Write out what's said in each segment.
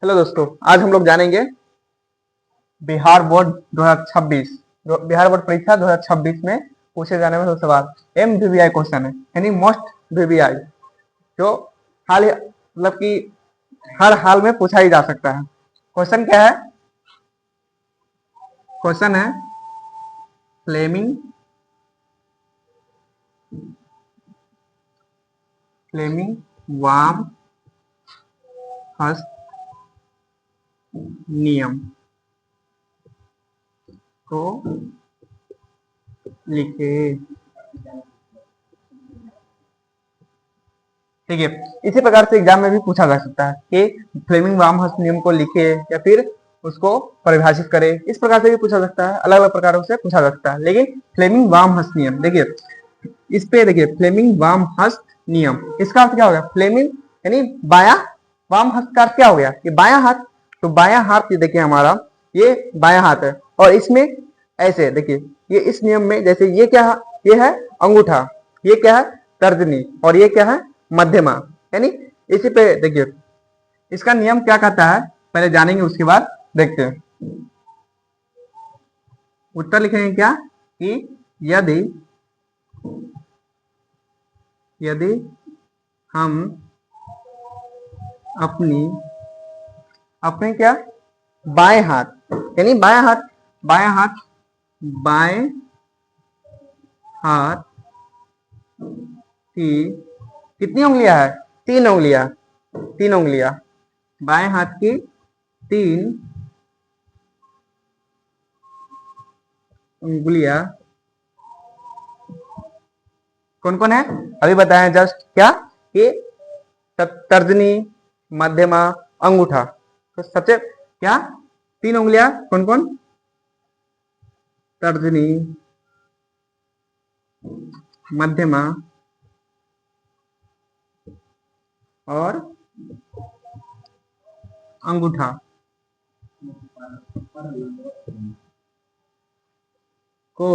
Hello दोस्तों, आज हम लोग जानेंगे बिहार बोर्ड 2026 बिहार बोर्ड परीक्षा 2026 में पूछे जाने वाले सवाल MVVI क्वेश्चन है, यानी मोस्ट VVI, जो मतलब कि हर हाल में पूछा ही जा सकता है। क्वेश्चन क्या है? क्वेश्चन है फ्लेमिंग वाम हस्त नियम को लिखे। ठीक है, इसी प्रकार से एग्जाम में भी पूछा जा सकता है कि फ्लेमिंग वाम हस्त नियम को लिखे या फिर उसको परिभाषित करे। इस प्रकार से भी पूछा सकता है, अलग अलग प्रकारों से पूछा जा सकता है। लेकिन फ्लेमिंग वाम हस्त नियम, देखिए इस पे देखिए, फ्लेमिंग वाम हस्त नियम, इसका अर्थ क्या हो गया? फ्लेमिंग यानी बाया, वाम हस्त का अर्थ क्या हो गया? ये बाया हाथ। तो बाया हाथ, ये देखिए हमारा ये बाया हाथ है, और इसमें ऐसे देखिए, ये इस नियम में जैसे ये क्या है? ये है अंगूठा, ये क्या है? तर्जनी, और ये क्या है? मध्यमा। यानी इसी पे देखिए इसका नियम क्या कहता है, पहले जानेंगे उसके बाद देखते हैं। उत्तर लिखेंगे क्या कि यदि हम अपने क्या बाएं हाथ, यानी बाएं हाथ की कितनी उंगलियां है? 3 उंगलियां। बाएं हाथ की 3 उंगलियां कौन कौन है? अभी बताएं जस्ट क्या कि तर्जनी, मध्यमा, अंगूठा। तो सबसे क्या 3 उंगलियां कौन कौन? तर्जनी, मध्यमा और अंगूठा को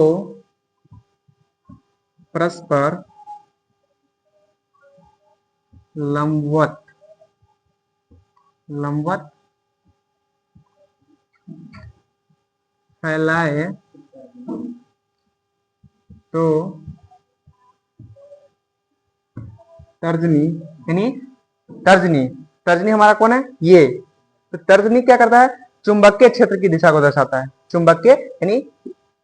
परस्पर लंबवत फैलाए तो तर्जनी, यानी तर्जनी हमारा कौन है? ये। तो तर्जनी क्या करता है? चुंबकीय क्षेत्र की दिशा को दर्शाता है। चुंबकीय यानी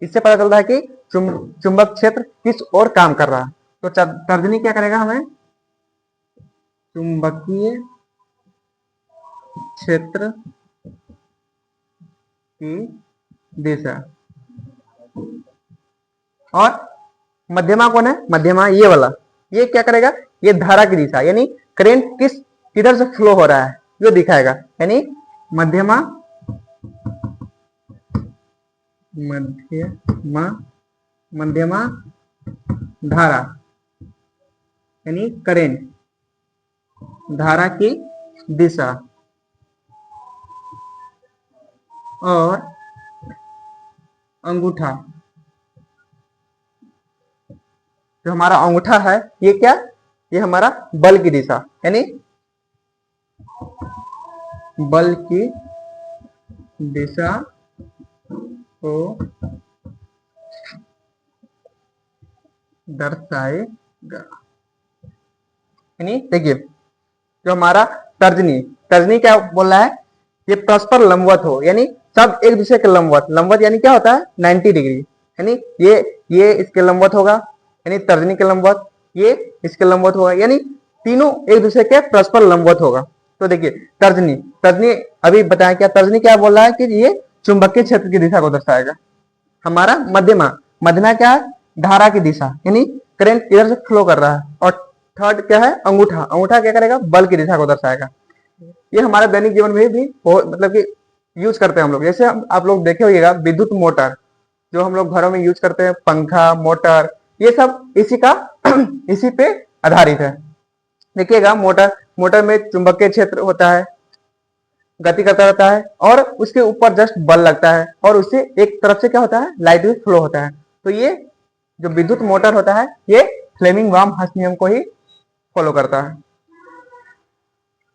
इससे पता चलता है कि चुंबक क्षेत्र किस ओर काम कर रहा है। तो तर्जनी क्या करेगा? हमें चुंबकीय क्षेत्र की दिशा। और मध्यमा कौन है? मध्यमा ये वाला, ये क्या करेगा? ये धारा की दिशा, यानी करंट किधर से फ्लो हो रहा है ये दिखाएगा। यानी मध्यमा धारा, यानी करंट धारा की दिशा। और अंगूठा, जो हमारा अंगूठा है ये क्या? ये हमारा बल की दिशा, यानी बल की दिशा को दर्शाएगा। यानी देखिए जो हमारा तर्जनी क्या बोल रहा है? ये परस्पर लंबवत हो, यानी सब एक दूसरे के लंबवत यानी क्या होता है? 90 डिग्री। यानी ये इसके लंबवत होगा, यानी तर्जनी के लंबवत, ये इसके लंबवत होगा, यानी तीनों एक दूसरे के परस्पर लंबवत होगा। तो देखिए तर्जनी अभी बताया क्या? तर्जनी क्या बोल रहा है कि ये चुंबकीय क्षेत्र की दिशा को दर्शाएगा। हमारा मध्यमा क्या है? धारा की दिशा, यानी करंट इधर से फ्लो कर रहा है। और थर्ड क्या है? अंगूठा क्या करेगा? बल की दिशा को दर्शाएगा। ये हमारे दैनिक जीवन में भी मतलब कि यूज करते हैं हम लोग। जैसे आप लोग देखे होइएगा विद्युत मोटर, जो हम लोग घरों में यूज करते हैं, पंखा, मोटर, ये सब इसी पे आधारित है। देखिएगा मोटर में चुंबकीय क्षेत्र होता है, गति करता रहता है, और उसके ऊपर जस्ट बल लगता है, और उससे एक तरफ से क्या होता है? लाइट भी फ्लो होता है। तो ये जो विद्युत मोटर होता है ये फ्लेमिंग वाम हस्त नियम को ही फॉलो करता है।